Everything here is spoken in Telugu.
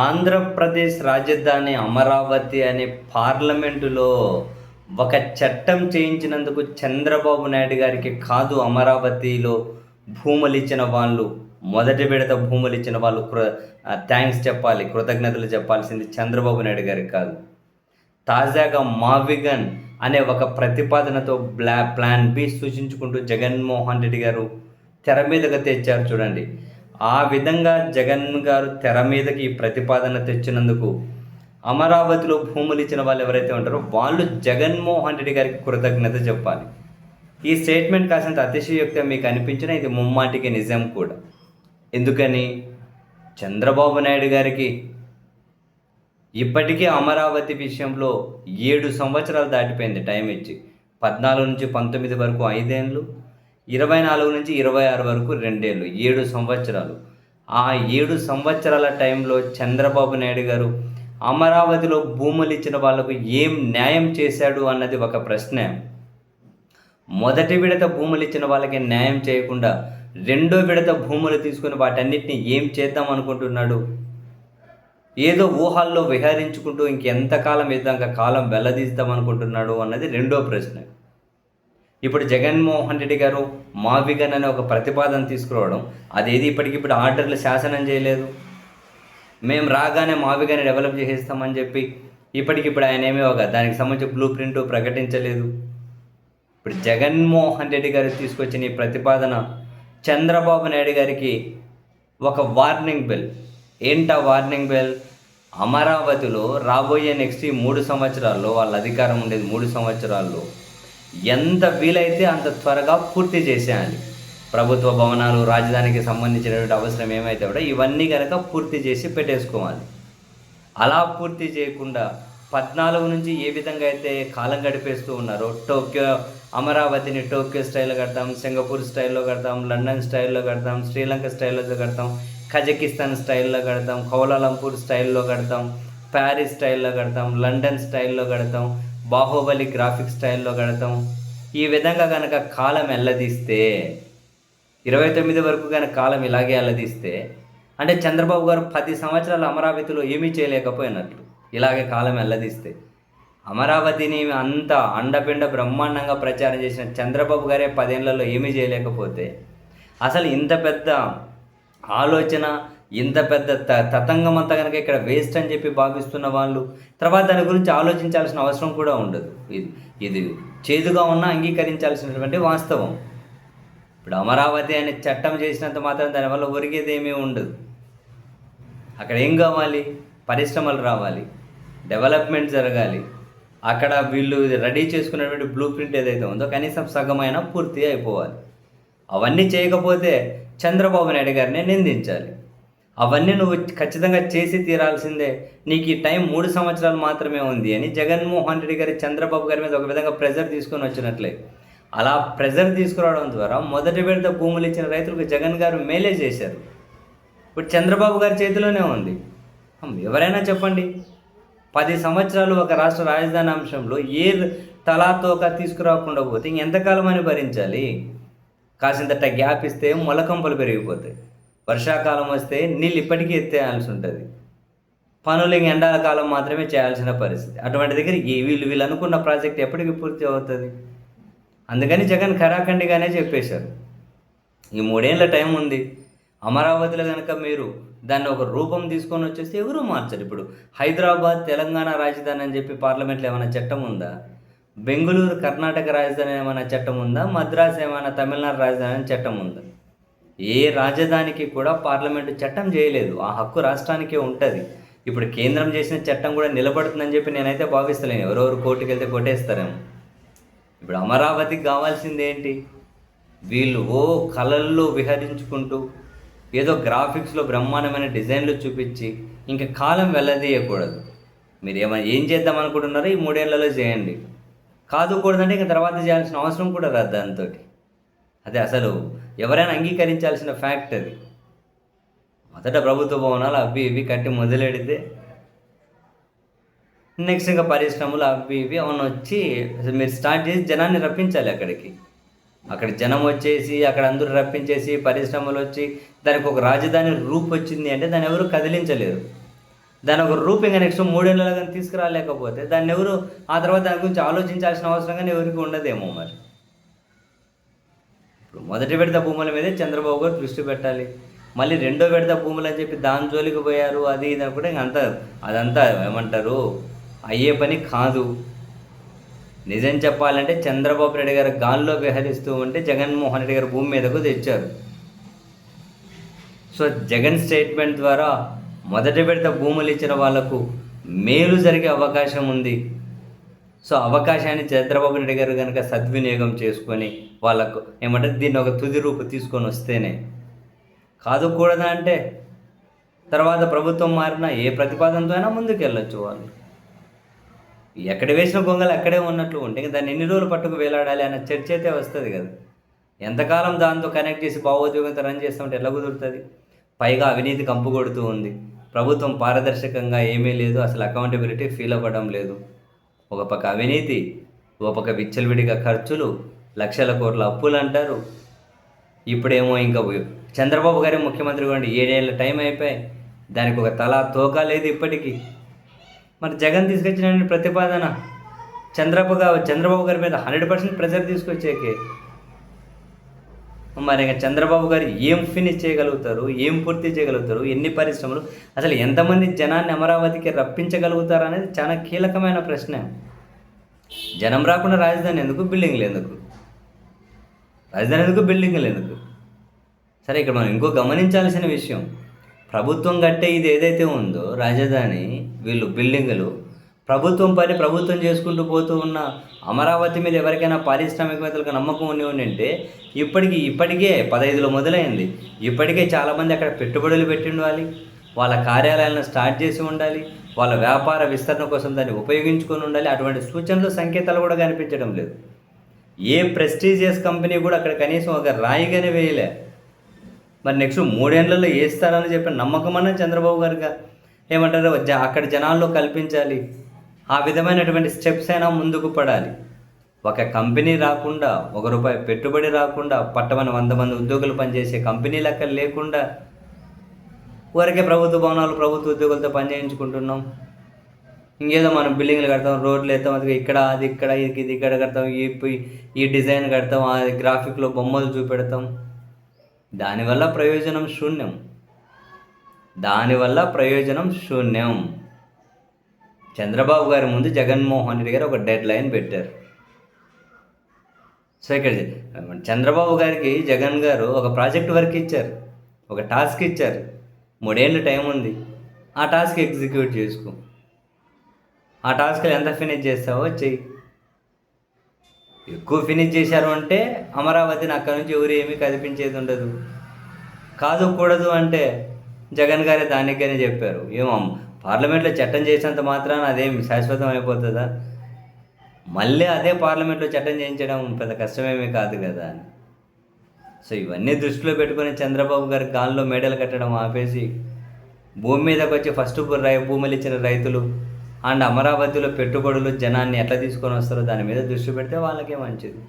ఆంధ్రప్రదేశ్ రాజధాని అమరావతి అనే పార్లమెంటులో ఒక చట్టం చేయించినందుకు చంద్రబాబు నాయుడు గారికి కాదు అమరావతిలో భూములు ఇచ్చిన వాళ్ళు, మొదటి విడత భూములు ఇచ్చిన వాళ్ళు థ్యాంక్స్ చెప్పాలి, కృతజ్ఞతలు చెప్పాల్సింది చంద్రబాబు నాయుడు గారికి కాదు. తాజాగా మావిగన్ అనే ఒక ప్రతిపాదనతో ప్లాన్ బి సూచించుకుంటూ జగన్మోహన్ రెడ్డి గారు తెర మీదకి తెచ్చారు చూడండి. ఆ విధంగా జగన్ గారు తెర మీదకి ఈ ప్రతిపాదన తెచ్చినందుకు అమరావతిలో భూములు ఇచ్చిన వాళ్ళు ఎవరైతే ఉంటారో వాళ్ళు జగన్మోహన్ రెడ్డి గారికి కృతజ్ఞత చెప్పాలి. ఈ స్టేట్మెంట్ కాసింత అతిశయోక్తిగా మీకు అనిపించినా ఇది ముమ్మాటికి నిజం కూడా. ఎందుకని? చంద్రబాబు నాయుడు గారికి ఇప్పటికీ అమరావతి విషయంలో 7 సంవత్సరాలు దాటిపోయింది టైం ఇచ్చి. 14 నుంచి 19 వరకు 5 ఏళ్ళు, 24 నుంచి 26 వరకు 2 ఏళ్ళు, 7 సంవత్సరాలు. ఆ 7 సంవత్సరాల టైంలో చంద్రబాబు నాయుడు గారు అమరావతిలో భూములు ఇచ్చిన వాళ్లకు ఏం న్యాయం చేశాడు అన్నది ఒక ప్రశ్న. మొదటి విడత భూములు ఇచ్చిన వాళ్ళకి న్యాయం చేయకుండా రెండో విడత భూములు తీసుకుని వాటన్నిటిని ఏం చేద్దాం అనుకుంటున్నాడు? ఏదో ఊహల్లో విహరించుకుంటూ ఇంకెంతకాలం విధంగా కాలం వెల్లదీద్దాం అనుకుంటున్నాడు అన్నది రెండో ప్రశ్న. ఇప్పుడు జగన్మోహన్ రెడ్డి గారు మావిగన్ అనే ఒక ప్రతిపాదన తీసుకురావడం, అదేది ఇప్పటికిప్పుడు ఆర్డర్లు శాసనం చేయలేదు. మేము రాగానే మావిగన్ డెవలప్ చేసేస్తామని చెప్పి ఇప్పటికిప్పుడు ఆయన ఏమీ దానికి సంబంధించి బ్లూ ప్రింట్ ప్రకటించలేదు. ఇప్పుడు జగన్మోహన్ రెడ్డి గారు తీసుకొచ్చిన ఈ ప్రతిపాదన చంద్రబాబు నాయుడు గారికి ఒక వార్నింగ్ బెల్. ఏంటా వార్నింగ్ బెల్? అమరావతిలో రాబోయే నెక్స్ట్ 3 సంవత్సరాల్లో, వాళ్ళ అధికారం ఉండేది 3 సంవత్సరాల్లో, ఎంత వీలైతే అంత త్వరగా పూర్తి చేసేయాలి. ప్రభుత్వ భవనాలు, రాజధానికి సంబంధించినటువంటి అవసరం ఏమైతే కూడా ఇవన్నీ కనుక పూర్తి చేసి పెట్టేసుకోవాలి. అలా పూర్తి చేయకుండా 14 నుంచి ఏ విధంగా అయితే కాలం గడిపేస్తూ ఉన్నారో, అమరావతిని టోక్యో స్టైల్లో కడతాం, సింగపూర్ స్టైల్లో కడతాం, లండన్ స్టైల్లో కడతాం, శ్రీలంక స్టైల్లో కడతాం, కజకిస్తాన్ స్టైల్లో కడతాం, కౌలాలంపూర్ స్టైల్లో కడతాం, ప్యారిస్ స్టైల్లో కడతాం, లండన్ స్టైల్లో కడతాం, బాహుబలి గ్రాఫిక్ స్టైల్లో కడతాం. ఈ విధంగా కనుక కాలం ఎల్లదీస్తే, 29 వరకు కనుక కాలం ఇలాగే ఎల్లదీస్తే, అంటే చంద్రబాబు గారు 10 సంవత్సరాలు అమరావతిలో ఏమీ చేయలేకపోయినట్లు. ఇలాగే కాలం ఎల్లదీస్తే అమరావతిని అంత అండపిండ బ్రహ్మాండంగా ప్రచారం చేసిన చంద్రబాబు గారే 10 ఏళ్లలో ఏమీ చేయలేకపోతే, అసలు ఇంత పెద్ద ఆలోచన, ఇంత పెద్ద తతంగం అంతా కనుక ఇక్కడ వేస్ట్ అని చెప్పి భావిస్తున్న వాళ్ళు తర్వాత దాని గురించి ఆలోచించాల్సిన అవసరం కూడా ఉండదు. ఇది చేదుగా ఉన్నా అంగీకరించాల్సినటువంటి వాస్తవం. ఇప్పుడు అమరావతి అనే చట్టం చేసినంత మాత్రం దానివల్ల ఒరిగేది ఏమీ ఉండదు. అక్కడ ఏం కావాలి? పరిశ్రమలు రావాలి, డెవలప్మెంట్ జరగాలి. అక్కడ వీళ్ళు రెడీ చేసుకున్నటువంటి బ్లూ ప్రింట్ ఏదైతే ఉందో కనీసం సగమైనా పూర్తి అయిపోవాలి. అవన్నీ చేయకపోతే చంద్రబాబు నాయుడు గారిని నిందించాలి. అవన్నీ నువ్వు ఖచ్చితంగా చేసి తీరాల్సిందే, నీకు ఈ టైం 3 సంవత్సరాలు మాత్రమే ఉంది అని జగన్మోహన్ రెడ్డి గారి చంద్రబాబు గారి మీద ఒక విధంగా ప్రెజర్ తీసుకొని వచ్చినట్లే. అలా ప్రెజర్ తీసుకురావడం ద్వారా మొదటి విడత భూములు ఇచ్చిన రైతులకు జగన్ గారు మేలే చేశారు. ఇప్పుడు చంద్రబాబు గారి చేతిలోనే ఉంది. ఎవరైనా చెప్పండి, 10 సంవత్సరాలు ఒక రాష్ట్ర రాజధాని అంశంలో ఏ తలాతోక తీసుకురాకుండా పోతే ఇంకెంతకాలం అని భరించాలి? కాసింత గ్యాప్ ఇస్తే మొలకంపలు పెరిగిపోతాయి. వర్షాకాలం వస్తే నీళ్ళు ఇప్పటికీ ఎత్తేయాల్సి ఉంటుంది. పనులు ఎండాకాలం మాత్రమే చేయాల్సిన పరిస్థితి. అటువంటి దగ్గర వీళ్ళు అనుకున్న ప్రాజెక్ట్ ఎప్పటికి పూర్తి అవుతుంది? అందుకని జగన్ ఖరాఖండిగానే చెప్పేశారు, ఈ 3 ఏళ్ళ టైం ఉంది. అమరావతిలో కనుక మీరు దాన్ని ఒక రూపం తీసుకొని వచ్చేస్తే ఎవరూ మార్చరు. ఇప్పుడు హైదరాబాద్ తెలంగాణ రాజధాని అని చెప్పి పార్లమెంట్లో ఏమైనా చట్టం ఉందా? బెంగళూరు కర్ణాటక రాజధాని ఏమైనా చట్టం ఉందా? మద్రాసు ఏమైనా తమిళనాడు రాజధాని అని చట్టం ఉందా? ఏ రాజధానికి కూడా పార్లమెంటు చట్టం చేయలేదు. ఆ హక్కు రాష్ట్రానికే ఉంటుంది. ఇప్పుడు కేంద్రం చేసిన చట్టం కూడా నిలబడుతుందని చెప్పి నేనైతే భావిస్తలేను. ఎవరెవరు కోర్టుకు వెళ్తే కొట్టేస్తారేమో. ఇప్పుడు అమరావతికి కావాల్సింది ఏంటి? వీళ్ళు కళల్లో విహరించుకుంటూ ఏదో గ్రాఫిక్స్లో బ్రహ్మాండమైన డిజైన్లు చూపించి ఇంకా కాలం వెళ్ళదీయకూడదు. మీరు ఏం చేద్దాం అనుకుంటున్నారో ఈ 3 ఏళ్లలో చేయండి. కాదుకూడదంటే ఇంకా తర్వాత చేయాల్సిన అవసరం కూడా రాదు దాంతో. అదే అసలు ఎవరైనా అంగీకరించాల్సిన ఫ్యాక్ట్ అది. మొదట ప్రభుత్వ భవనాలు అవి ఇవి కట్టి మొదలెడితే నెక్స్ట్ ఇంకా పరిశ్రమలు అవి ఇవి అవును వచ్చి మీరు స్టార్ట్ చేసి జనాన్ని రప్పించాలి అక్కడికి. అక్కడ జనం వచ్చేసి అక్కడ అందరూ రప్పించేసి పరిశ్రమలు వచ్చి దానికి ఒక రాజధాని రూపు వచ్చింది అంటే దాన్ని ఎవరు కదిలించలేరు. దాని ఒక రూపంగా నెక్స్ట్ 3 ఏళ్ళలో కానీ తీసుకురాలేకపోతే దాన్ని ఎవరు ఆ తర్వాత దాని గురించి ఆలోచించాల్సిన అవసరం కానీ ఎవరికి ఉండదేమో మరి. ఇప్పుడు మొదటి విడత భూముల మీదే చంద్రబాబు గారు దృష్టి పెట్టాలి. మళ్ళీ రెండో విడత భూములు అని చెప్పి దాని జోలికి పోయారు అది ఇది అనుకుంటే అదంతా ఏమంటారు అయ్యే పని కాదు. నిజం చెప్పాలంటే చంద్రబాబు నాయుడు గారు గాల్లో విహరిస్తూ ఉంటే జగన్మోహన్ రెడ్డి గారు భూమి మీదకు తెచ్చారు. సో జగన్ స్టేట్మెంట్ ద్వారా మొదటి విడత భూములు ఇచ్చిన వాళ్లకు మేలు జరిగే అవకాశం ఉంది. సో అవకాశాన్ని చంద్రబాబు నాయుడు గారు కనుక సద్వినియోగం చేసుకొని వాళ్ళకు ఏమంటారు దీన్ని ఒక తుది రూపు తీసుకొని వస్తేనే, కాదు కూడదా అంటే తర్వాత ప్రభుత్వం మారినా ఏ ప్రతిపాదనతో అయినా ముందుకు వెళ్ళొచ్చు. వాళ్ళు ఎక్కడ వేసిన గొంగలు అక్కడే ఉన్నట్లు ఉంటే దాన్ని ఎన్ని రోజులు పట్టుకు వేలాడాలి అన్న చర్చ అయితే వస్తుంది కదా. ఎంతకాలం దాంతో కనెక్ట్ చేసి భావోద్వేగంతో రన్ చేస్తామంటే ఎలా కుదురుతుంది? పైగా అవినీతి కంపు కొడుతూ ఉంది. ప్రభుత్వం పారదర్శకంగా ఏమీ లేదు, అసలు అకౌంటబిలిటీ ఫీల్ అవ్వడం లేదు. ఒక పక్క అవినీతి, ఒక పక్క విచ్చలవిడిగా ఖర్చులు, లక్షల కోట్ల అప్పులు అంటారు. ఇప్పుడేమో ఇంకా చంద్రబాబు గారి ముఖ్యమంత్రి కూడా 7 ఏళ్ళ టైం అయిపోయి దానికి ఒక తలా తోక లేదు ఇప్పటికీ. మరి జగన్ తీసుకొచ్చిన ప్రతిపాదన చంద్రబాబు గారి మీద 100% ప్రెజర్ తీసుకొచ్చేకే. మరి ఇంకా చంద్రబాబు గారు ఏం ఫినిష్ చేయగలుగుతారు, ఏం పూర్తి చేయగలుగుతారు, ఎన్ని పరిశ్రమలు, అసలు ఎంతమంది జనాన్ని అమరావతికి రప్పించగలుగుతారు అనేది చాలా కీలకమైన ప్రశ్న. జనం రాకుండా రాజధాని ఎందుకు, బిల్డింగ్లు ఎందుకు? రాజధాని ఎందుకు, బిల్డింగ్లు ఎందుకు? సరే, ఇక్కడ మనం ఇంకో గమనించాల్సిన విషయం, ప్రభుత్వం కట్టే ఇది ఏదైతే ఉందో రాజధాని, వీళ్ళు బిల్డింగులు, ప్రభుత్వం పని ప్రభుత్వం చేసుకుంటూ పోతూ ఉన్న అమరావతి మీద ఎవరికైనా పారిశ్రామికవేత్తలకు నమ్మకం ఉంటే ఇప్పటికే 15లో మొదలైంది. ఇప్పటికే చాలామంది అక్కడ పెట్టుబడులు పెట్టి ఉండాలి, వాళ్ళ కార్యాలయాలను స్టార్ట్ చేసి ఉండాలి, వాళ్ళ వ్యాపార విస్తరణ కోసం దాన్ని ఉపయోగించుకొని ఉండాలి. అటువంటి సూచనలు సంకేతాలు కూడా కనిపించడం లేదు. ఏ ప్రెస్టీజియస్ కంపెనీ కూడా అక్కడ కనీసం ఒక రాయిగానే వేయలే. మరి నెక్స్ట్ 3 ఏళ్లలో వేస్తారని చెప్పిన నమ్మకం అన్న చంద్రబాబు గారుగా ఏమంటారు అక్కడ జనాల్లో కల్పించాలి. ఆ విధమైనటువంటి స్టెప్స్ అయినా ముందుకు పడాలి. ఒక కంపెనీ రాకుండా, ₹1 పెట్టుబడి రాకుండా, పట్టమని 100 మంది ఉద్యోగులు పనిచేసే కంపెనీ లెక్క లేకుండా ఊరికే ప్రభుత్వ భవనాలు ప్రభుత్వ ఉద్యోగులతో పనిచేయించుకుంటున్నాం. ఇంకేదో మనం బిల్డింగ్లు కడతాం, రోడ్లు వేస్తాం, అది ఇక్కడ అది ఇక్కడ ఇది ఇక్కడ కడతాం, ఈ డిజైన్ కడతాం, ఆ గ్రాఫిక్లో బొమ్మలు చూపెడతాం. దానివల్ల ప్రయోజనం శూన్యం. చంద్రబాబు గారి ముందు జగన్మోహన్ రెడ్డి గారు ఒక డెడ్ లైన్ పెట్టారు. సో ఇక్కడ చంద్రబాబు గారికి జగన్ గారు ఒక ప్రాజెక్ట్ వర్క్ ఇచ్చారు, ఒక టాస్క్ ఇచ్చారు. 3 ఏళ్ళు టైం ఉంది, ఆ టాస్క్ ఎగ్జిక్యూట్ చేసుకో. ఆ టాస్క్లు ఎంత ఫినిష్ చేస్తావో చెయ్యి. ఎక్కువ ఫినిష్ చేశారు అంటే అమరావతిని అక్కడ నుంచి ఎవరు ఏమీ కదిపించేది ఉండదు. కాదు కూడదు అంటే జగన్ గారే దానికనే చెప్పారు. ఏమో పార్లమెంట్లో చట్టం చేసినంత మాత్రాన అదేం శాశ్వతం అయిపోతుందా? మళ్ళీ అదే పార్లమెంట్లో చట్టం చేయించడం పెద్ద కష్టమేమీ కాదు కదా అని. సో ఇవన్నీ దృష్టిలో పెట్టుకొని చంద్రబాబు గారి గాల్లో మేడలు కట్టడం ఆపేసి భూమి మీదకి వచ్చి ఫస్ట్ భూములు ఇచ్చిన రైతులు అండ్ అమరావతిలో పెట్టుబడులు జనాన్ని ఎట్లా తీసుకొని వస్తారో దాని మీద దృష్టి పెడితే వాళ్ళకే మంచిది.